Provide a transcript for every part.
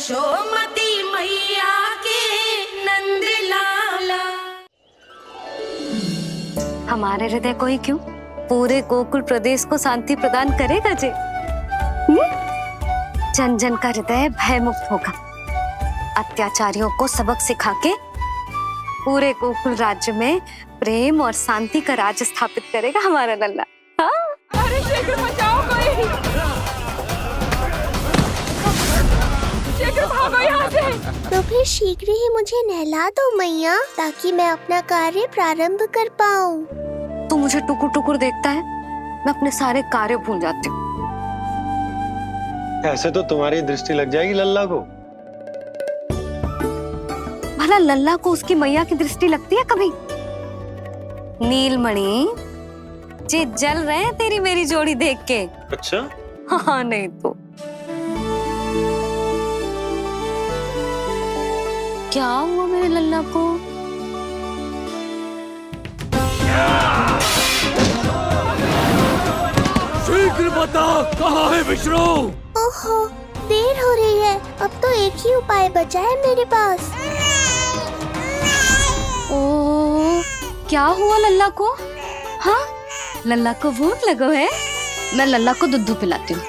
यशोमती मैया के नंद लाला। हमारे हृदय को ही क्यों, पूरे गोकुल प्रदेश को शांति प्रदान करेगा जे। जन जन का हृदय भय मुक्त होगा। अत्याचारियों को सबक सिखा के पूरे गोकुल राज्य में प्रेम और शांति का राज स्थापित करेगा हमारा लल्ला। हाँ? अरे शीघ्र बचाओ कोई, शीघ्र भागो यहाँ से। तो फिर शीघ्र ही मुझे नहला दो मैया, ताकि मैं अपना कार्य प्रारंभ कर पाऊँ। तू मुझे टुकुर टुकुर देखता है, मैं अपने सारे कार्य भूल जाती हूँ। ऐसे तो तुम्हारी दृष्टि लग जाएगी लल्ला को। भला लल्ला को उसकी मैया की दृष्टि लगती है कभी? नीलमणि जे जल रहे हैं तेरी मेरी जोड़ी देख के। अच्छा? हाँ नहीं तो क्या हुआ मेरे लल्ला को? शीघ्र बता, कहाँ है विष्णु? ओहो, देर हो रही है। अब तो एक ही उपाय बचा है मेरे पास। ओ, क्या हुआ लल्ला को? हाँ, लल्ला को भूख लगो है? मैं लल्ला को दूध पिलाती हूँ।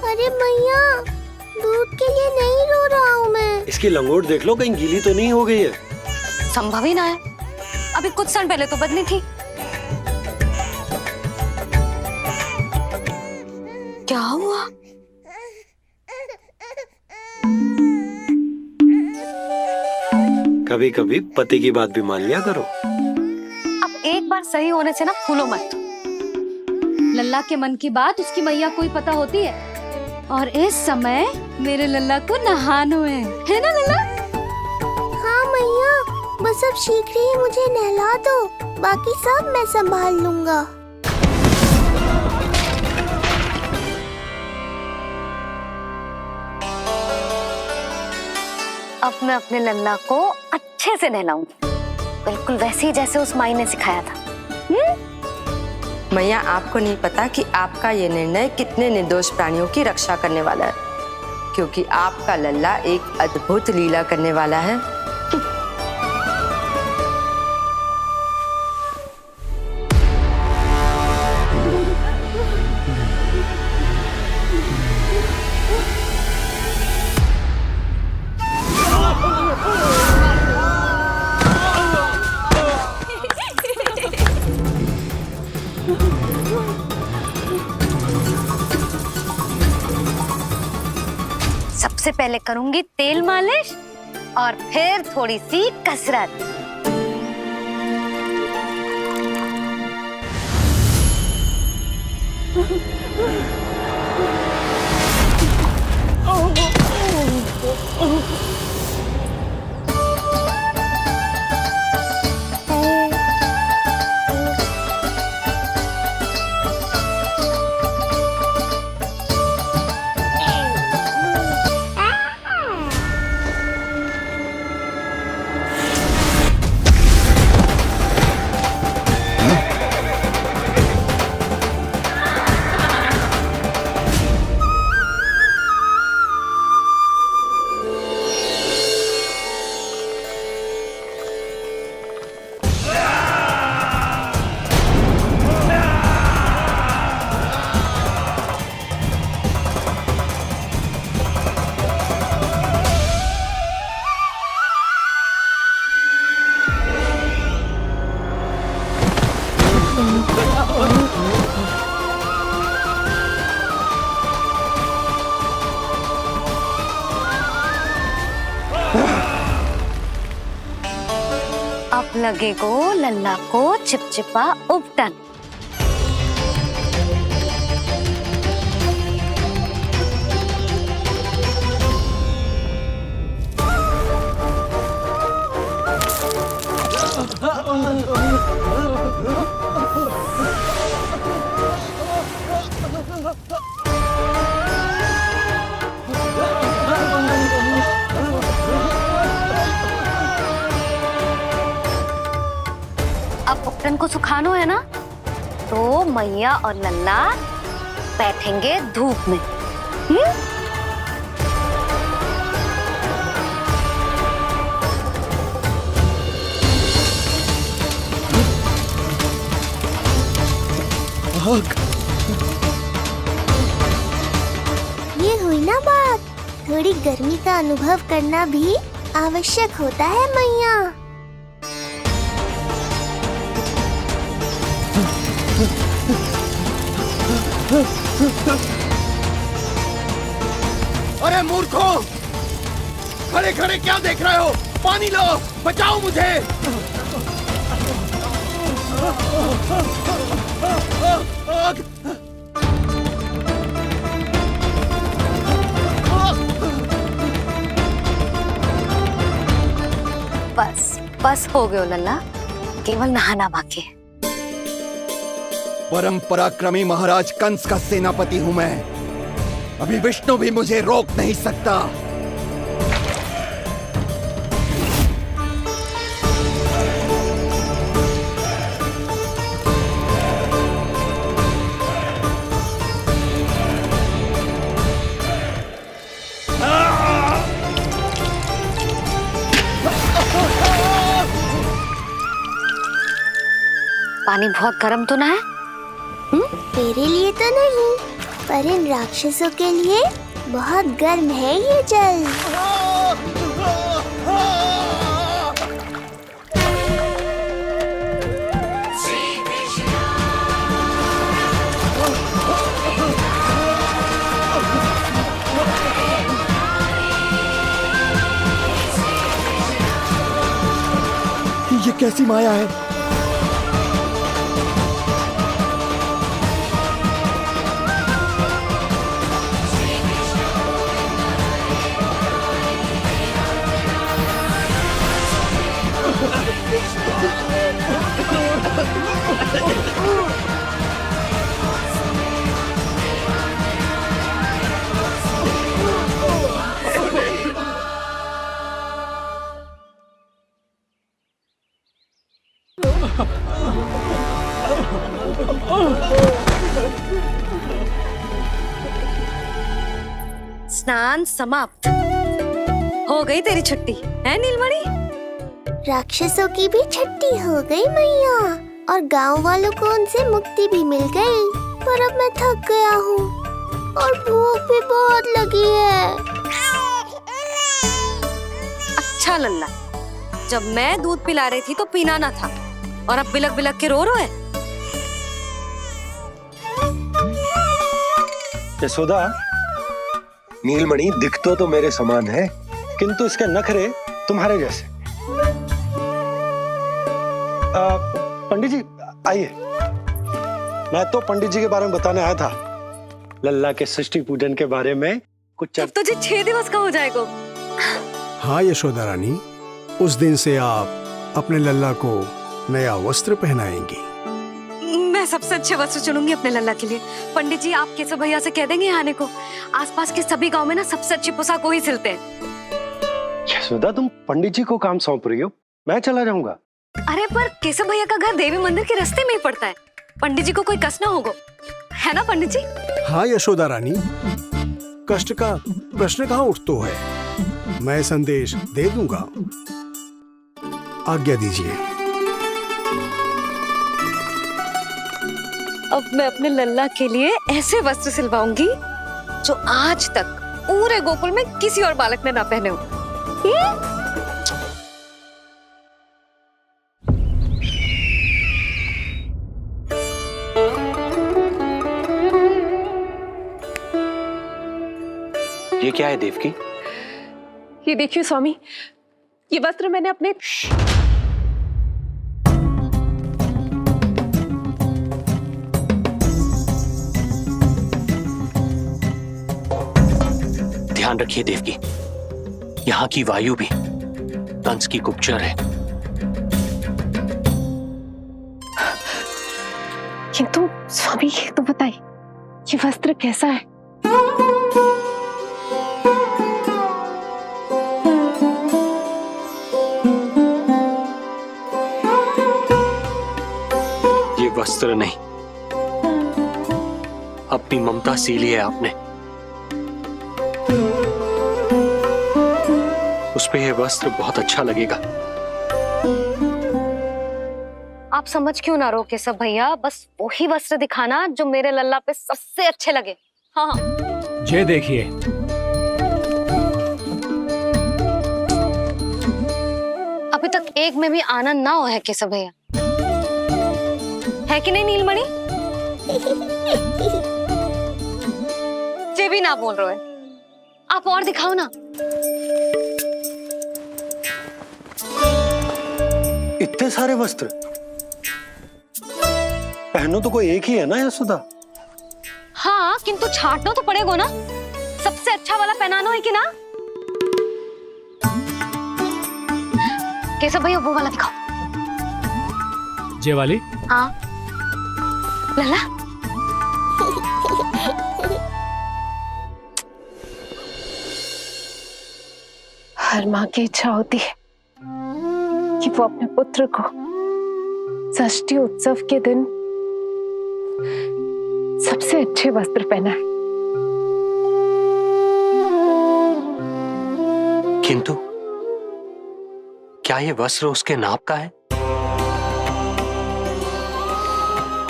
अरे मैया, दूध के लिए नहीं रो रहा हूँ मैं। इसकी लंगोट देख लो, कहीं गीली तो नहीं हो गई है। संभव ही ना है, अभी कुछ क्षण पहले तो बदली थी। क्या हुआ? कभी कभी पति की बात भी मान लिया करो। अब एक बार सही होने से ना फूलो मत। लल्ला के मन की बात उसकी मैया को ही पता होती है, और इस समय मेरे लल्ला को नहानो है ना लल्ला? हाँ मैया, बस अब शीघ्र ही मुझे नहला दो, बाकी सब मैं संभाल लूंगा। अब मैं अपने लल्ला को अच्छे से नहलाऊंगी, बिल्कुल वैसे ही जैसे उस माई ने सिखाया था। मैया, आपको नहीं पता कि आपका ये निर्णय कितने निर्दोष प्राणियों की रक्षा करने वाला है, क्योंकि आपका लल्ला एक अद्भुत लीला करने वाला है। सबसे पहले करूंगी तेल मालिश और फिर थोड़ी सी कसरत। अब लगेगो लल्ला को चिपचिपा उपटन। अब उपटन को सुखानो है ना, तो मैया और लल्ला बैठेंगे धूप में। आग। ये हुई ना बात, थोड़ी गर्मी का अनुभव करना भी आवश्यक होता है मैया। अरे मूर्खों, खड़े खड़े क्या देख रहे हो? पानी लो, बचाओ मुझे। आग! बस हो गयो लल्ला, केवल नहाना बाकी है। परम पराक्रमी महाराज कंस का सेनापति हूं मैं। अभी विष्णु भी मुझे रोक नहीं सकता। पानी बहुत गर्म तो ना है? तेरे लिए तो नहीं, पर इन राक्षसों के लिए बहुत गर्म है ये जल। ये कैसी माया है? स्नान समाप्त। हो गई तेरी छुट्टी है नीलमणि? राक्षसों की भी छुट्टी हो गई मैया, और गांव वालों को उनसे मुक्ति भी मिल गई। पर अब मैं थक गया हूँ और भूख भी बहुत लगी है। अच्छा लल्ला, जब मैं दूध पिला रही थी तो पीना ना था, और अब बिलक बिलक के रो है। यशोदा, नीलमणि दिखतो तो मेरे समान है, किंतु इसके नखरे तुम्हारे जैसे। पंडित जी आइए। मैं तो पंडित जी के बारे में बताने आया था, लल्ला के सृष्टि पूजन के बारे में कुछ। अब तुझे 6 दिवस का हो जाएगा। हाँ यशोदा रानी, उस दिन से आप अपने लल्ला को नया वस्त्र पहनाएंगी। मैं सबसे अच्छे वस्त्र चुनूंगी अपने लल्ला के लिए। पंडित जी, आप केशव भैया से कह देंगे आने को। आसपास के सभी गांव में ना सबसे अच्छी पोशाक वही सिलते हैं। यशोदा, तुम पंडित जी को काम सौंप रही हो, मैं चला जाऊंगा। अरे पर केशव भैया का घर देवी मंदिर के रास्ते में ही पड़ता है, पंडित जी को कोई कष्ट ना होगा, है ना पंडित जी? हाँ यशोदा रानी, कष्ट का प्रश्न कहाँ उठतो है। मैं संदेश दे दूंगा। आज्ञा दीजिए। अब मैं अपने लल्ला के लिए ऐसे वस्त्र सिलवाऊंगी जो आज तक पूरे गोकुल में किसी और बालक ने ना पहने हो। ये क्या है देवकी? ये देखिए स्वामी, ये वस्त्र मैंने अपने ध्यान रखिए देवकी, यहाँ की वायु भी कंस की गुप्तचर है। किंतु स्वामी ये तो बताइए, ये वस्त्र कैसा है? ये वस्त्र नहीं, अपनी ममता सी ली है आपने। उस पे यह वस्त्र बहुत अच्छा लगेगा। आप समझ क्यों ना रहो केशव भैया, बस वही वस्त्र दिखाना जो मेरे लल्ला पे सबसे अच्छे लगे। हाँ ये देखिए, अभी तक एक में भी आनंद ना हो है केशव भैया, है कि नहीं नीलमणि? ये भी ना बोल रहे हो, आप और दिखाओ ना। इतने सारे वस्त्र पहनो तो कोई एक ही है ना यशोदा? हाँ, किंतु छांटना तो पड़ेगा ना, सबसे अच्छा वाला पहनाना है कि ना? केशव भैया वो वाला दिखाओ। ये वाली? हाँ लल्ला, हर माँ की इच्छा होती है कि वो अपने पुत्र को षष्ठी उत्सव के दिन सबसे अच्छे वस्त्र पहनाए। किंतु क्या ये वस्त्र उसके नाप का है?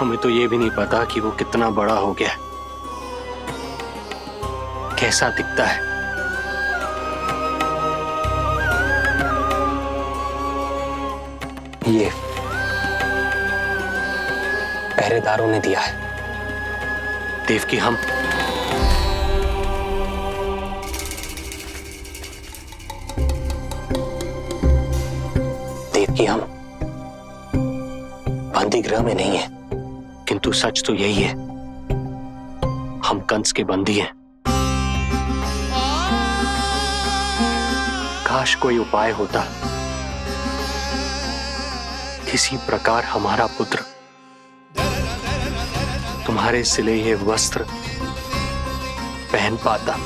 हमें तो ये भी नहीं पता कि वो कितना बड़ा हो गया, कैसा दिखता है। ये पहरेदारों ने दिया है। देवकी, हम बंदी गृह में नहीं है, किंतु सच तो यही है, हम कंस के बंदी हैं। काश कोई उपाय होता, किसी प्रकार हमारा पुत्र तुम्हारे सिले ये वस्त्र पहन पाता।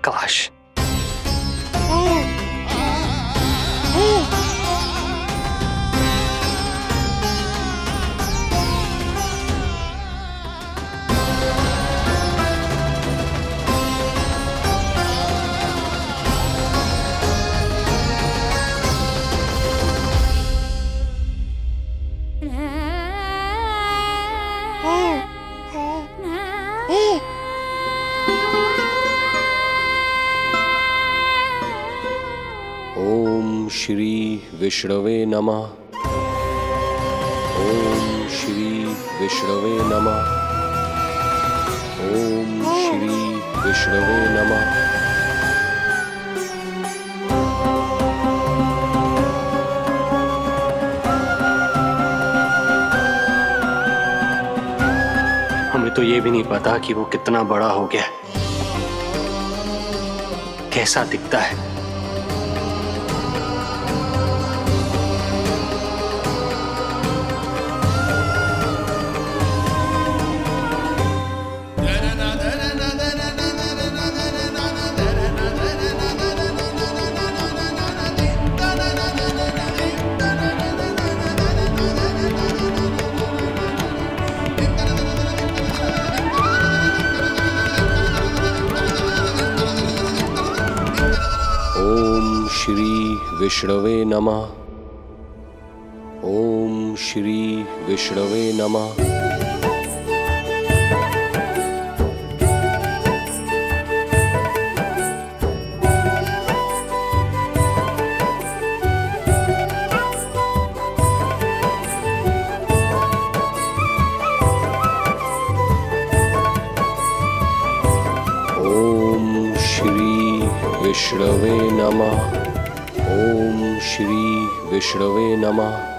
काश। ओम श्री विष्णवे नमः। ओम श्री विष्णवे नमः। ओम श्री विष्णवे नमः। हमें तो ये भी नहीं पता कि वो कितना बड़ा हो गया, कैसा दिखता है। ओम श्री विष्णवे नमः। ओम श्री विष्णवे नमः। ओम श्री विष्णवे नमः। ओम श्री विष्णवे नमः।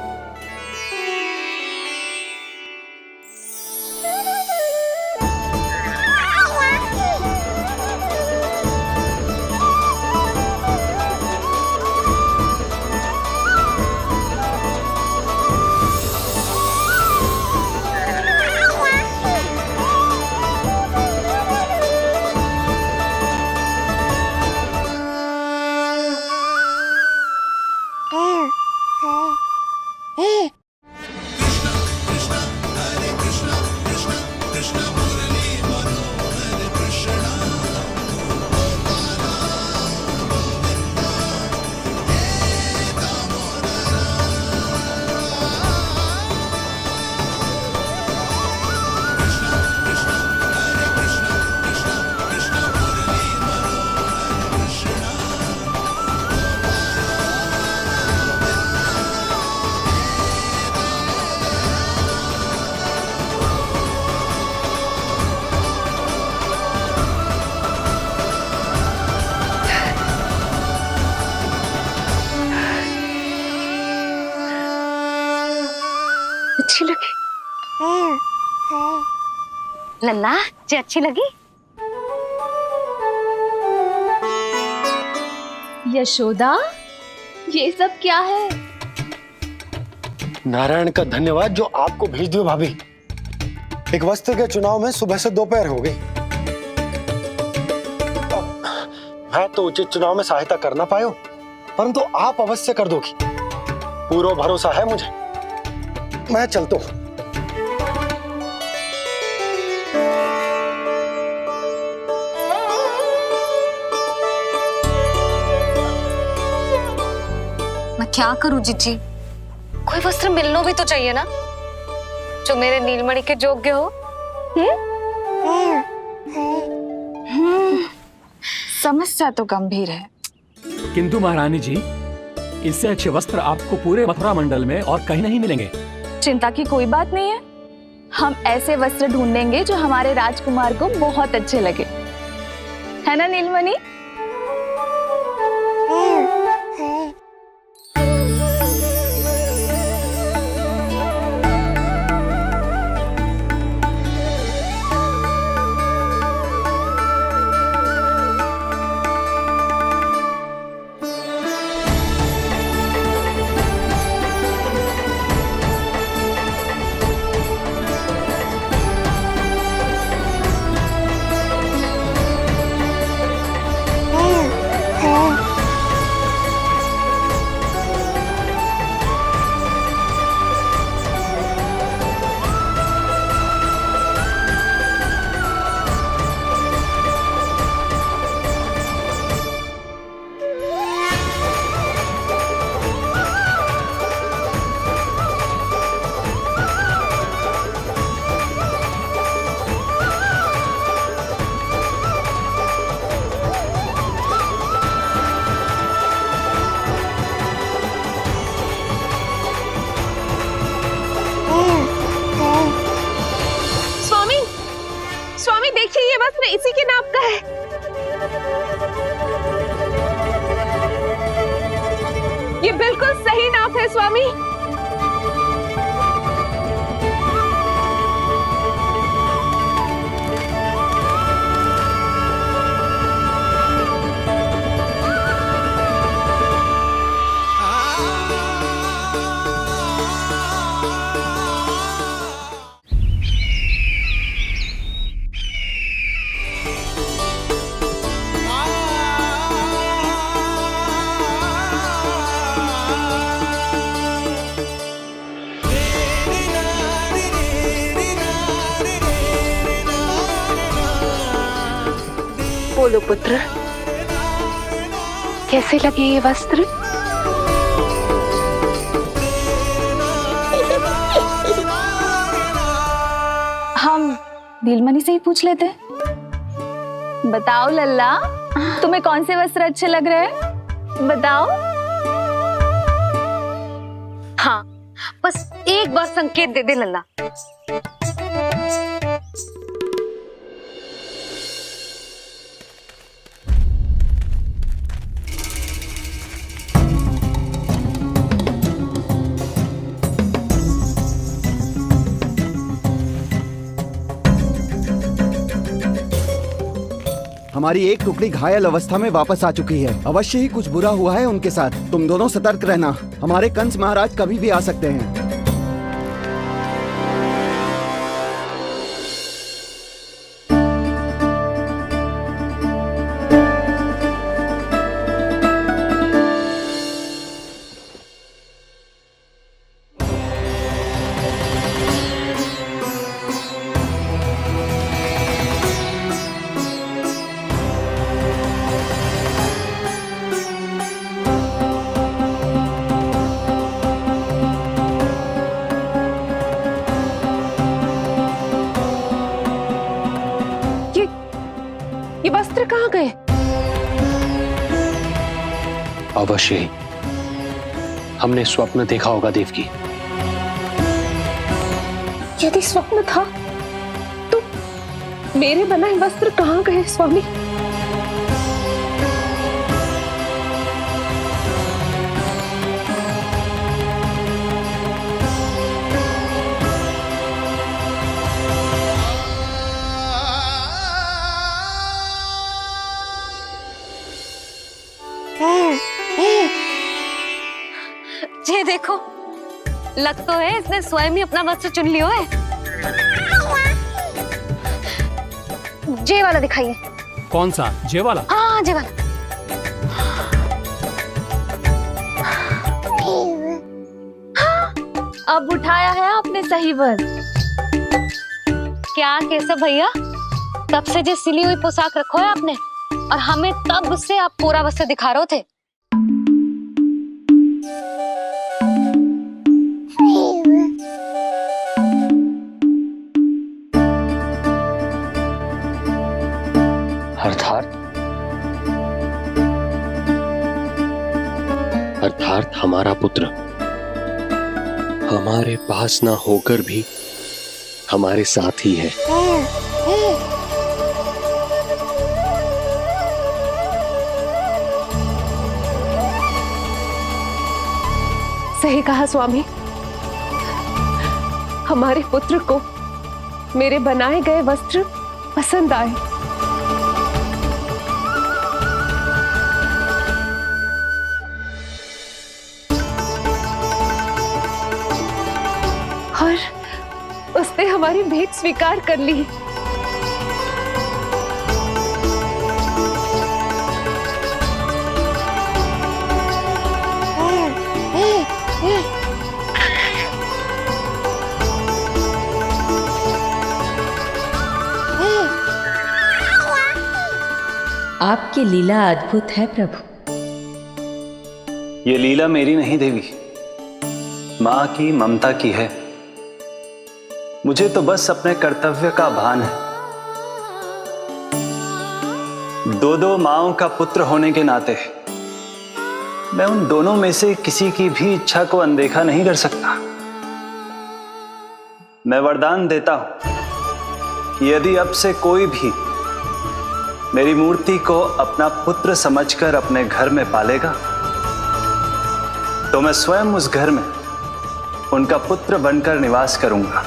लल्ला जी अच्छी लगी? यशोदा, ये सब क्या है? नारायण का धन्यवाद जो आपको भेज दियो भाभी। एक वस्त्र के चुनाव में सुबह से दोपहर हो गई। मैं तो उचित चुनाव में सहायता कर ना पायो, परंतु आप अवश्य कर दोगी, पूरा भरोसा है मुझे। मैं चलता हूं। मैं क्या करूं जीजी? कोई वस्त्र मिलना भी तो चाहिए ना जो मेरे नीलमणि के योग्य हो। समस्या तो गंभीर है। किंतु महारानी जी, इससे अच्छे वस्त्र आपको पूरे मथुरा मंडल में और कहीं नहीं मिलेंगे। चिंता की कोई बात नहीं है, हम ऐसे वस्त्र ढूंढेंगे जो हमारे राजकुमार को बहुत अच्छे लगे, है ना नीलमणि? देखिए ये वस्त्र इसी के नाप का है। ये बिल्कुल सही नाप है स्वामी। बोलो पुत्र, कैसे लगे ये वस्त्र? हम नीलमणि से ही पूछ लेते। बताओ लल्ला, तुम्हें कौन से वस्त्र अच्छे लग रहे हैं? बताओ। हाँ, बस एक बार संकेत दे दे लल्ला। हमारी एक टुकड़ी घायल अवस्था में वापस आ चुकी है। अवश्य ही कुछ बुरा हुआ है उनके साथ। तुम दोनों सतर्क रहना, हमारे कंस महाराज कभी भी आ सकते हैं। ये वस्त्र कहाँ गए? अवश्य ही हमने स्वप्न देखा होगा देवकी। यदि स्वप्न था तो मेरे बनाए वस्त्र कहाँ गए स्वामी? ये देखो, लग तो है इसने स्वयं ही अपना वस्त्र चुन लियो है। जे वाला दिखाइए। कौन सा? जे वाला? हाँ, जे वाला। अब उठाया है आपने सही वस्त्र। क्या केशव भैया, तब से जो सिली हुई पोशाक रखो है आपने, और हमें तब से आप पूरा वस्त्र दिखा रहे थे। अर्थात हमारा पुत्र हमारे पास ना होकर भी हमारे साथ ही है। सही कहा स्वामी, हमारे पुत्र को मेरे बनाए गए वस्त्र पसंद आए। और उसने हमारी भेंट स्वीकार कर ली। आपकी लीला अद्भुत है प्रभु। ये लीला मेरी नहीं देवी, मां की ममता की है। मुझे तो बस अपने कर्तव्य का भान है। दो माओं का पुत्र होने के नाते मैं उन दोनों में से किसी की भी इच्छा को अनदेखा नहीं कर सकता। मैं वरदान देता हूं कि यदि अब से कोई भी मेरी मूर्ति को अपना पुत्र समझकर अपने घर में पालेगा, तो मैं स्वयं उस घर में उनका पुत्र बनकर निवास करूंगा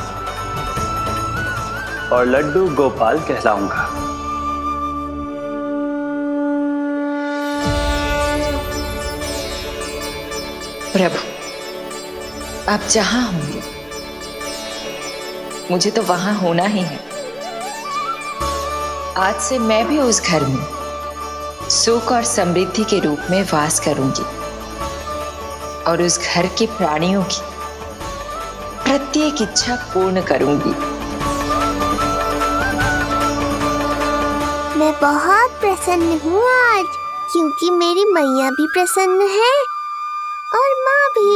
और लड्डू गोपाल कहलाऊंगा। प्रभु, आप जहां होंगे मुझे तो वहां होना ही है। आज से मैं भी उस घर में सुख और समृद्धि के रूप में वास करूंगी और उस घर के प्राणियों की प्रत्येक इच्छा पूर्ण करूंगी। मैं बहुत प्रसन्न हूँ आज, क्योंकि मेरी मैया भी प्रसन्न है और माँ भी।